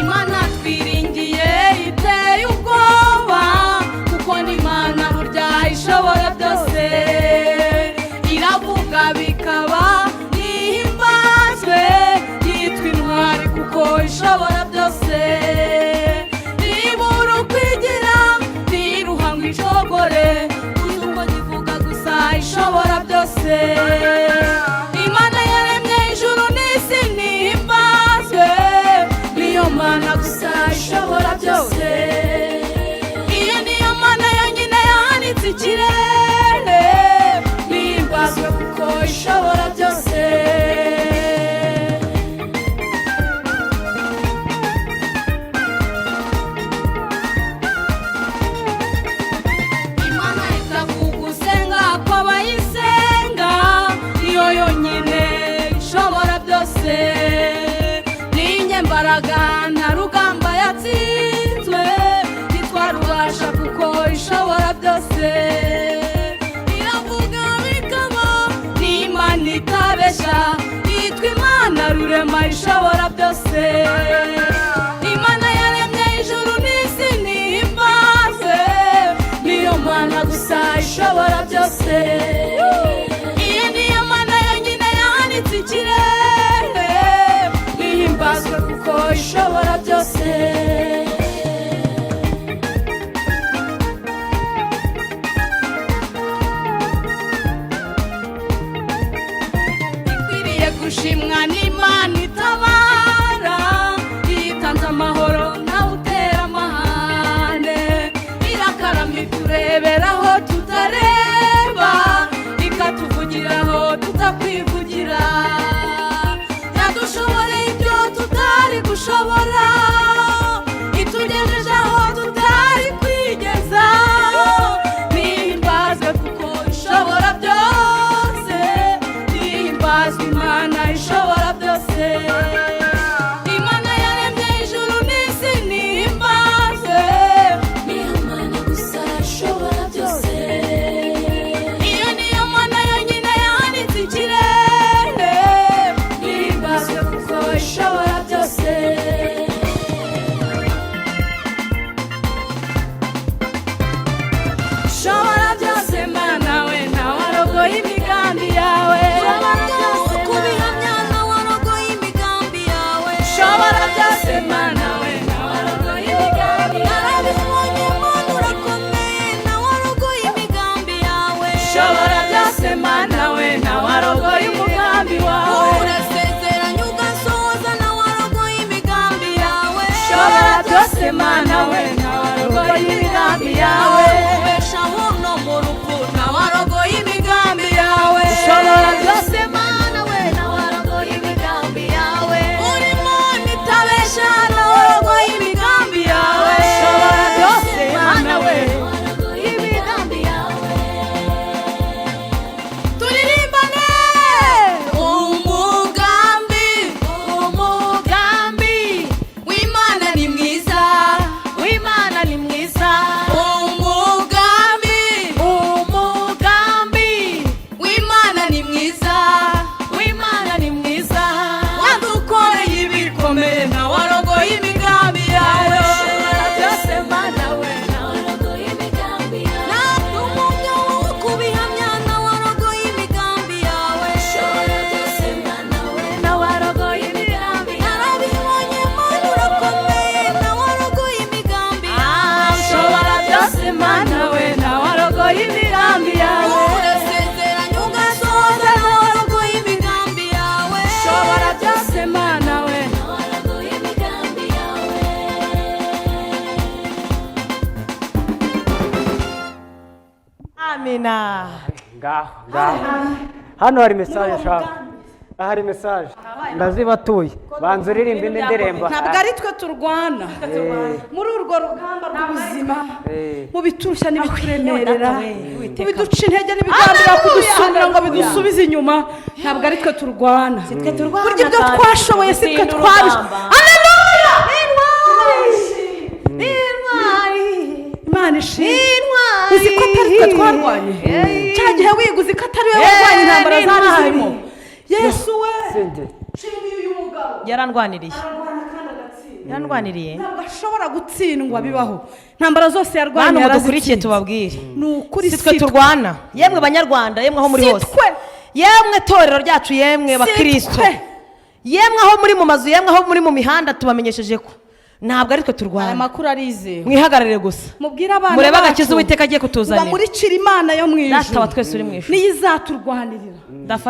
Imana twiringiye iteye ubwoba kuko ni Imana burya ishobora byose iravuga bikaba nihimbazwe yitwa intwari kuko ishobora byose nibura ukwigira ntiruha ngo icogore kuko nyivuga gusa ishobora byose Imana yaremye ijuru n'isi nihimbazwe niyo Mana gusa ishobora byose iyo niyo Mana yonyine yahanitse ikirere nihimbazwe kuko ishobora byose Imana itavuga usenga kw'abayisenga niyo yonyine ishobora byose n'inyembaraga nta rugamba yatsinzwe ntitwarubasha kuko ishobora byose iravuga bikaba n'Imana itabeshya yitwa Imana rurema ishobora byose Imana yaremye ijuru n'isi nihimbazwe niyo Mana gusa ishobora byose iyo niyo Mana yonyine yahanitse ikirere nihimbazwe kuko ishobora byose ikwiriye gushimwa n'Imana itabara yitanze amahoro nawe utera amahane irakarama itureberaho tutareba ikatuvugiraho tutakwivugira yadushoboreye ibyo tutari gushobora itugejeje aho tutari kwigeza nihimbazwe kuko ishobora byose nihimbazwe Imana ishobora byose Imana yaremye ijuru n'isi nihimbazwe niyo Mana gusa ishobora byose iyo niyo Mana yonyine yahanitse ikirere nihimbazwe kuko ishobora byose ishobora byose Mana we ntawarogoye imigambi yawe kubihamya ntawarogoye imigambi yawe ishobora byose Mana we ntawarogoye imigambi yawe narabibonye Mana urakomeye ntawarogoye imigambi yawe ishobora byose Mana we ntawarogoye umugambi wawe urasezeranya ugasohoza ntawarogoye imigambi yawe ishobora byose Mana we ntawarogoye imigambi yawe ubeshaho no mu rupfu ntawarogoye imigambi yawe ishobora byose Mana we ntawarogoye imigambi yawe urimo nitabesha ntawarogoye imigambi yawe ishobora byose Mana we ntawarogoye imigambi yawe turirimbane umugambi umugambi ngaho hano hari message shaka hari message ndazibatuye banza uririmba indi ndirimbo ntabwo ari twe turwana muri urwo rugamba rw'ubuzima mu biturusha n'ibituremerera biduca intege n'ibigambira kudusubira ngo bidusubize inyuma ntabwo ari twe turwana burya ibyo twashoboye si twe twabisha haleluya Imana ishimwe uzi ko atari twe twarwanye cya gihe wiga uzi ko atari we warwanye intambara zari zirimo Yesu we nshimiye uyu mugabo yarandwaniriye ntabwo ashobora gutsindwa bibaho intambara zose yarwanye yarazikurikiye tubabwire ni ukuri si twe turwana yemwe banyarwanda yemwe aho muri hose yemwe torero ryacu yemwe bakristo yemwe aho muri mu mazu yemwe aho muri mu mihanda tubamenyesheje ko ntabwo ari twe turwana aya makuru arizewe mwihagarare gusa mubwire abana murebe agakiza Uwiteka agiye kutuzanira bamurikira Imana yo mu ijuru data wa twese uri mu ijuru niyo izaturwanirira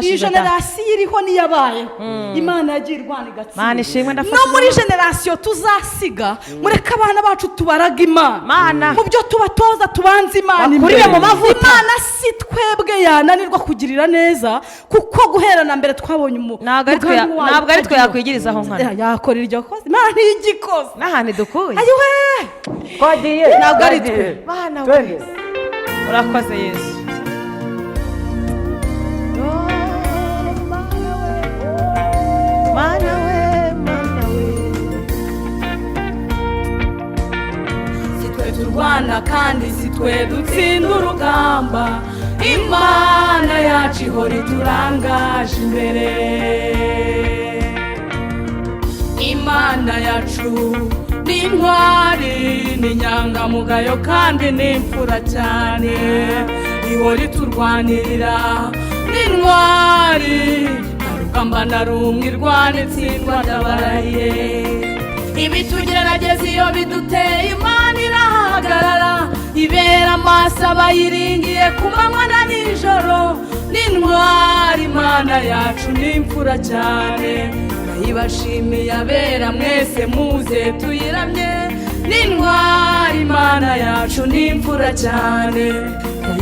iyi generasiyo iriho niyabaye Imana yagiye irwana igatsinda Mana ishimwe ndafashije no muri generasiyo tuzasiga mureke abana bacu tubaraga Imana mu byo tubatoza tubanze Imana bakuriye mu mavuta Imana si twebwe yananirwa kugirira neza kuko guherana mbere twabonye ntabwo ari twe yakwigirizaho nkana yakora iryo koze Imana ntiyigikoze n'ahandi dukuye ayiwe twagiye ntabwo ari twe bana we urakoze Yesu mana we si twe turwana kandi si twe dutsinda urugamba Imana yacu ihora iturangaje imbere Imana yacu ni intwari ni inyangamugayo kandi ni imfura cyane ihora iturwanirira ni intwari nta rugamba na rumwe irwana itsindwa ndabarahiye ibitugerageza iyo biduteye Imana irahagarara ibera amaso abayiringiye ku manywa na nijoro ni intwari Imana yacu ni imfura cyane ibashimiye abera mwese muze tuyiramye n'intwari Imana yacu ni imfura cyane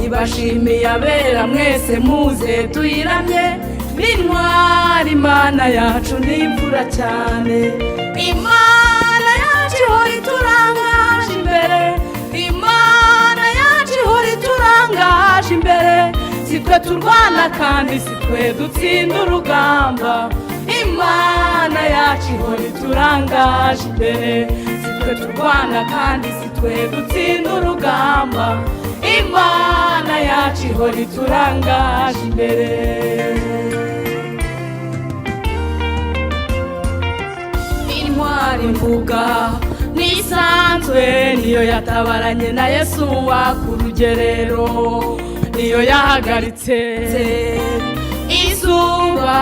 ibashimiye abera mwese muze tuyiramye n'intwari Imana yacu ni imfura cyane Imana yacu ihora iturangaje imbere Imana yacu ihora iturangaje imbere si twe turwana kandi si twe dutsinda urugamba Imana yacu ihora iturangaje imbere si twe turwana kandi si twe dutsinda urugamba Imana yacu ihora iturangaje imbere intwari mvuga nisanzwe niyo yatabaranye na Yesu ku rugerero niyo yahagaritse izuba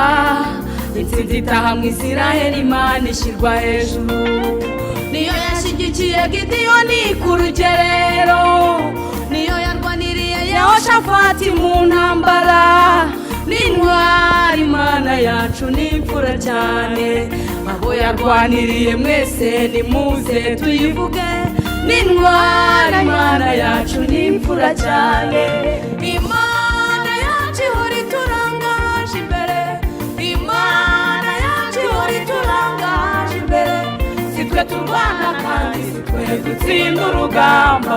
intsinzi itaha mu Isiraheli Imana ishyirwa hejuru niyo yashyigikiye Gideyoni ku rugerero niyo yarwaniriye Yehoshafati mu ntambara n'intwari Imana yacu ni imfura cyane abo yarwaniriye mwese nimuze tuyivuge n'intwari Imana yacu ni imfura cyane Imana yacu ihora iturangaje imbere Imana yacu ihora iturangaje imbere si twe turwana kandi si twe dutsinda urugamba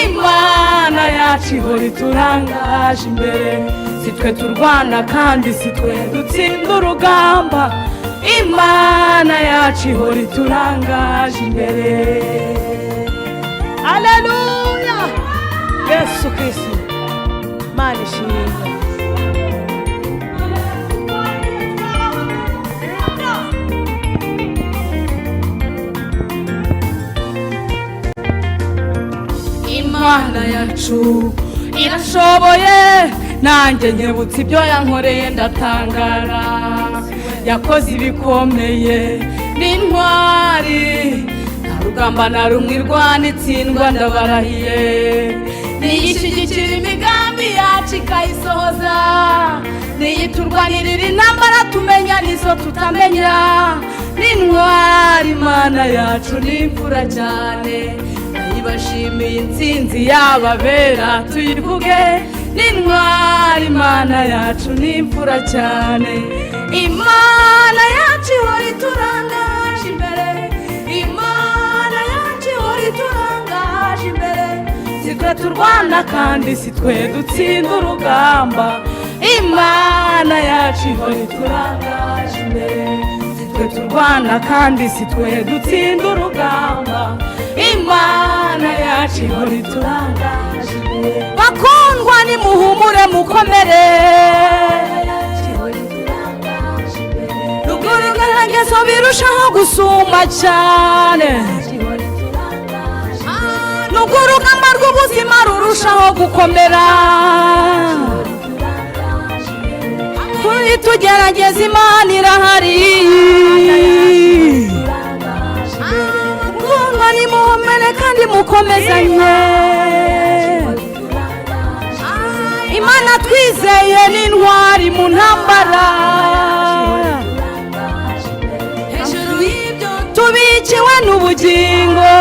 Imana yacu ihora iturangaje imbere si twe turwana kandi si twe dutsinda urugamba Imana yacu ihora iturangaje imbere Haleluya Yesu Kristo Mana ishimwe Imana yacu irashoboye nanjye nkebutse ibyo yankoreye ndatangara yakoze ibikomeye n'intwari nta rugamba na rumwe irwana itsindwa ndabarahiye niyishyigikira imigambi yacu ikayisohoza niyiturwanirira intambara tumenya n'izo tutamenya n'intwari Imana yacu ni imfura cyane ibashimiye intsinzi y'ababera tuyivuge n'intwari imana yacu n'imfura cyane imana yacu ihora iturangaje imbere imana yacu ihora iturangaje imbere si twe turwana kandi si twe dutsinda urugamba imana yacu ihora iturangaje imbere si twe turwana kandi si twe dutsinda urugamba imana yacu ihora iturangaje imbere bakundwa nimuhumure mukomere ruguru igerageza birushaho gusuma cyane nubwo urugamba rw'ubuzima rurushaho gukomera tugerageza imana irahari bakundwa nimuhumure kandi mukomezanye imana twizeye n'intwari mu ntambara hejuru y'ibyo tubikiwe n'ubugingo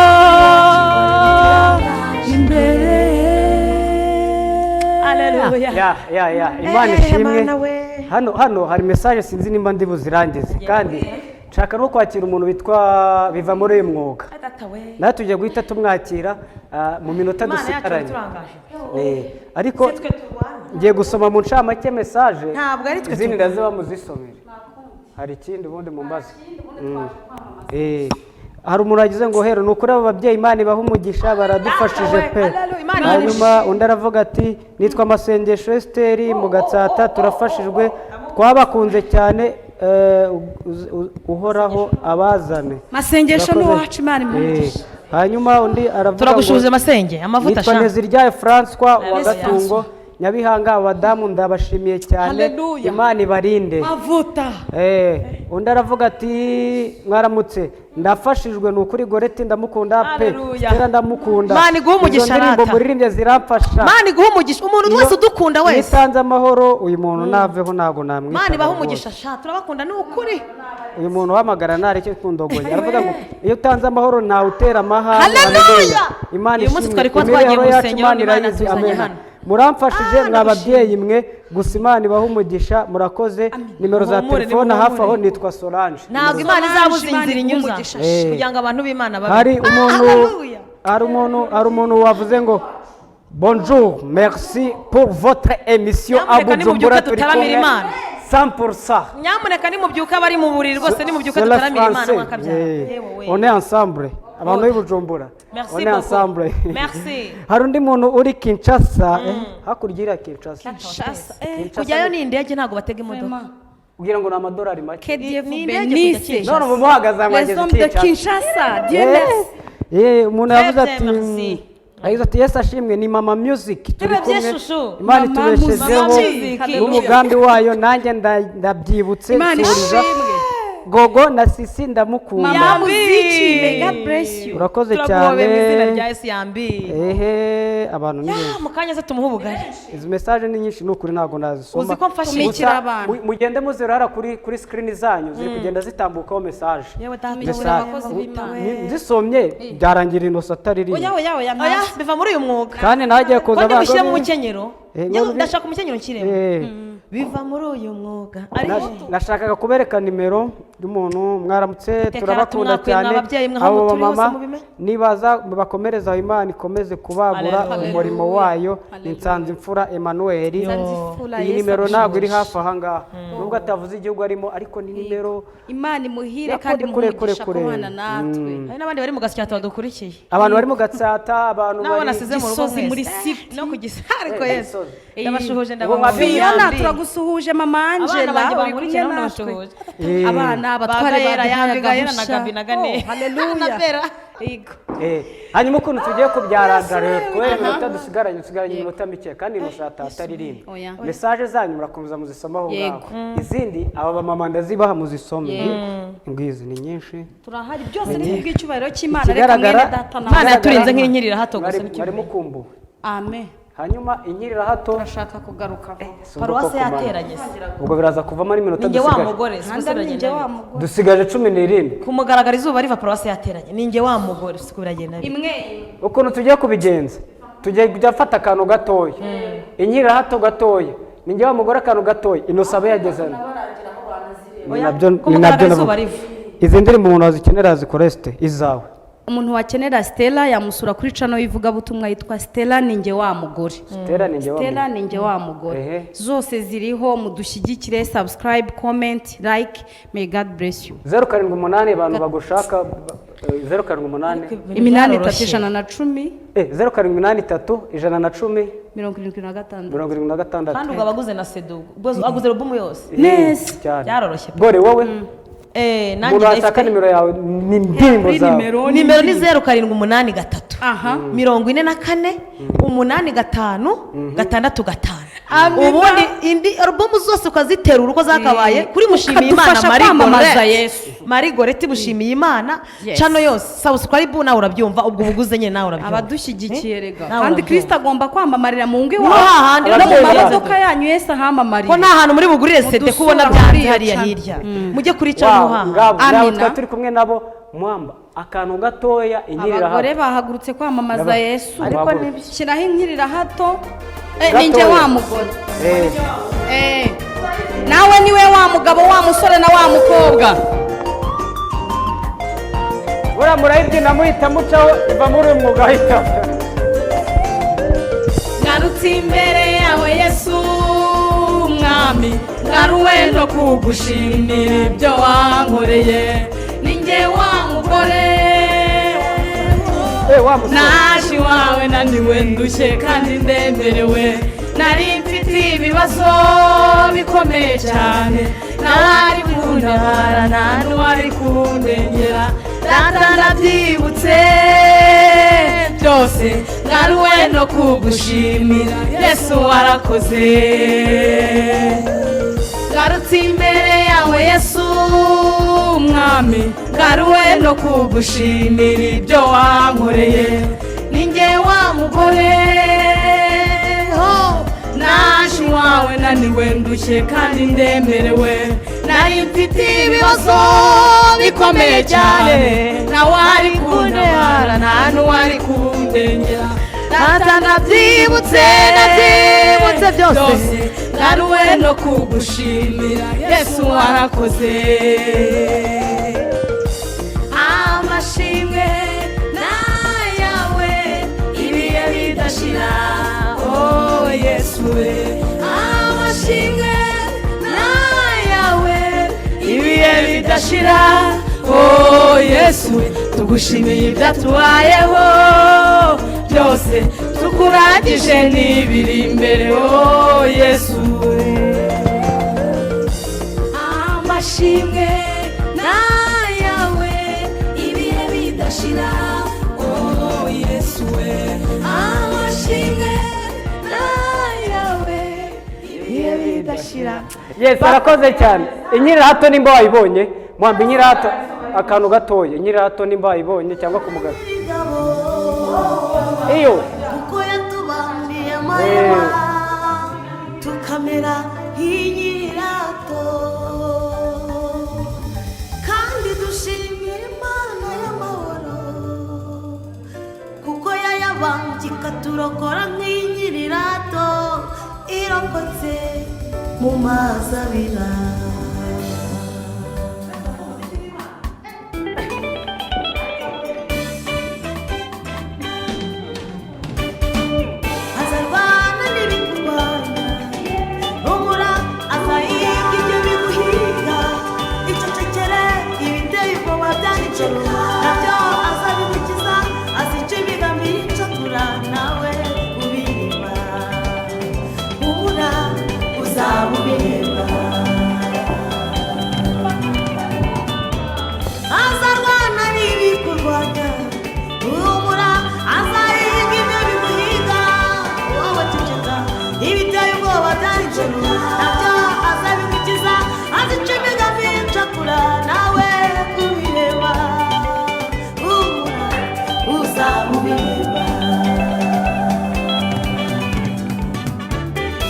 imbere imana ishimwe hano hari mesaje sinzi nimba ndi buzirangize kandi nshaka no kwakira umuntu witwa biva muri uyu mwuga nawe tugiye guhita tumwakira mu minota dusigaranye ariko ngiye gusoma mu ncamake mesaje izindi ndaziba muzisomere hari ikindi ubundi mumbaza hari umuntu wagize ngo hero ni ukuri abo babyeyi imana ibaha umugisha baradufashije pe hanyuma undi aravuga ati nitwa Masengesho Esiteri mu Gatsata turafashijwe twabakunze cyane uhoraho abazane Masengesho ni uwacu imana imugisha hanyuma undi aravuga turagushuje Masenge amavuta nitwa Neziryaye François wa Gatungo Nyabihanga abadamu ndabashimiye cyane imana ibarinde mavuta undi aravuga ati mwaramutse ndafashijwe nukuri Goreti ndamukunda pe Stella ndamukunda Imana iguhe umugisha indirimbo muririmbye ziramfasha Imana iguhe umugisha umuntu wese udukunda wese nitanze amahoro uyu muntu naveho ntago namwita Imana ibahe umugisha sha turabakunda ni ukuri uyu muntu wamagara nareke kundogoye aravuga ngo iyo utanze amahoro ntawe utera amahane haleluya Imana uyu munsi twari kuba twagiye mu rusengero Imana tuzanye hano muramfashije mwababyeyi mwe gusa imana ibaha umugisha murakoze nimero za telefone hafi aho nitwa Solange ntabwo imana izabuza inzira inyuza kugira ngo abantu b'imana babe hari umuntu wavuze ngo bonjour merci pour votre émission à Bujumbura turi kumwe 100%. nyamuneka nimubyuka bari mu buriri rwose nimubyuka tutaramira imana mwakabyara on est ensemble abantu b'i Bujumbura on est ensemble hari undi muntu uri Kinshasa hakurya iriya Kinshasa kujyayo ni indege ntabwo batega imodoka kugira ngo ni amadolari make ni indege none ubu muhagaze amageze Kinshasa umuntu yavuze ati Yesu ashimwe ni Mama Music turi kumwe imana itubeshejeho n'umugambi wayo nanjye ndabyibutse suriza Gogo na Sisi ndamukunda urakoze cyane abantu ni mu kanya se tumuha ubugari izi message ni nyinshi n'ukuri ntabwo nazisoma uzi ko mfashimikira abantu mugende muzirara kuri screen zanyu ziri kugenda zitambukaho message zisomye byarangira inosa atari rimwe oya biva muri uyu mwuga kandi nagiye kuza abantu bishyira mu mukenyero ndashaka umukenyero kiremo biva muri uyu mwuga nashakaga kubereka nimero y'umuntu mwaramutse turabakunda cyane abo mama nibaza bakomereza Imana ikomeze kubagura umurimo wayo Nsanze Imfura Emmanuel iyi nimero ntabwo iri hafi aha ngaha nubwo atavuze igihugu arimo ariko ni nimero Imana imuhire kandi muhigisha kubana natwe hari n'abandi bari mu Gatsata badukurikiye abantu bari mu Gatsata abantu bari nasize mu rugo muri site no kugisa ariko Yesu ndabashuhuje Fiona turagusuhuje mama Angela uri kumwe natwe abana abatware baduhaye na Gabi na Gane haleluya hanyuma ukuntu tugiye kubyaraga rero kubera iminota dusigaranye iminota mike kandi iminota ataririmba mesaje zanyu murakomeza muzisomaho ngaho izindi aba bamama ndazibaha muzisome ngizi ni nyinshi turahari byose ni kubw'icyubahiro cy'Imana reka mwene data na Imana yaturinze nk'inkirira hato gusa bari mukumbuwe amen hanyuma inkirira hato turashaka kugaruka paruwase yateranye ubwo biraza kuvamo ari iminota dusigaje ninjye wa mugore dusigaje 17 kumugaragara izuba riva paruwase yateranye ninjye wa mugore siko biragenda imwe ukuntu tugiye kubigenza tugiye kujya afata akantu gatoya inkirira hato gatoya ninjye wa mugore akantu gatoya inosabe yageze ni nabyo navuga izi ndirimbo umuntu wazikenera zikoreste izawe umuntu wakenera Stella yamusura kuri channel y'ivugabutumwa yitwa Stella ninjye wa mugore Stella ninjye wa mugore zose ziriho mudushyigikire subscribe comment like may God bless you 078 abantu bagushaka 078 iminani 310 083 110 76 kandi ugabaguze na sedo aguze album yose neza byaroroshye bore wowe nanjye ndashaka nimero yawe ni ndimbo zawe nimero ni 0783 44 85 665 ubundi indi album zose ukazitera uruko zakabaye kuri mushimiye Imana Marigoreti mushimiye Imana chano yose subscribe nawe urabyumva ubwo buguze nyine nawe urabyumva abadushyigikiye rega kandi Kristo agomba kwamamarira mu ngwe wawe no mu mamodoka yanyu Yesu ahamamarira ko nta hantu muri bugurire sete kubona byanze hariya hirya mujye kuri chano amina turi kumwe nabo mwamba akantu gatoya inkirira hato abagore bahagurutse kwamamaza Yesu ariko nibishyiraho inkirira hato ninjye wa mugore nawe niwe wa mugabo wa musore na wa mukobwa bura murayibyina muhita mucaho iva muri umwuga hita ngarutse imbere yawe Yesu mwami ngaruwe no kugushimira ibyo wankoreye ninjye wa mugore naje iwawe naniwe ndushye kandi ndemerewe nari mfite ibibazo bikomeye cyane ntawari kuntabara nta n'uwari kundengera data ndabyibutse byose ngaruwe no kugushimira Yesu warakoze ngarutse imbere yawe Yesu mwami ngaruwe no kugushimira ibyo wankoreye ninjye wa mugore naje iwawe naniwe ndushye kandi ndemerewe nari mfite ibibazo bikomeye cyane ntawari kuntabara nta n'uwari kundengera data ndabyibutse byose ngaruwe no kugushimira Yesu warakoze amashimwe nayawe ibihe bidashira Yesu amashimwe nayawe ibihe bidashira Yesu tugushimiye ibyatubayeho byose tukuragije n'ibiri imbere Yesu amashimwe nayawe ibihe bidashira Yesu amashimwe nayawe ibihe bidashira Yesu arakoze cyane inkirira hato nimba wayibonye mwamba inkirira hato akantu gatoya inkirira hato nimba wayibonye cyangwa kumugabo iyo uko yatubambiye amahema tukamera nk'inyirato kandi dushimira Imana y'amahoro kuko yayabambye ikaturokora nk'inyirirato irokotse mu mazi abira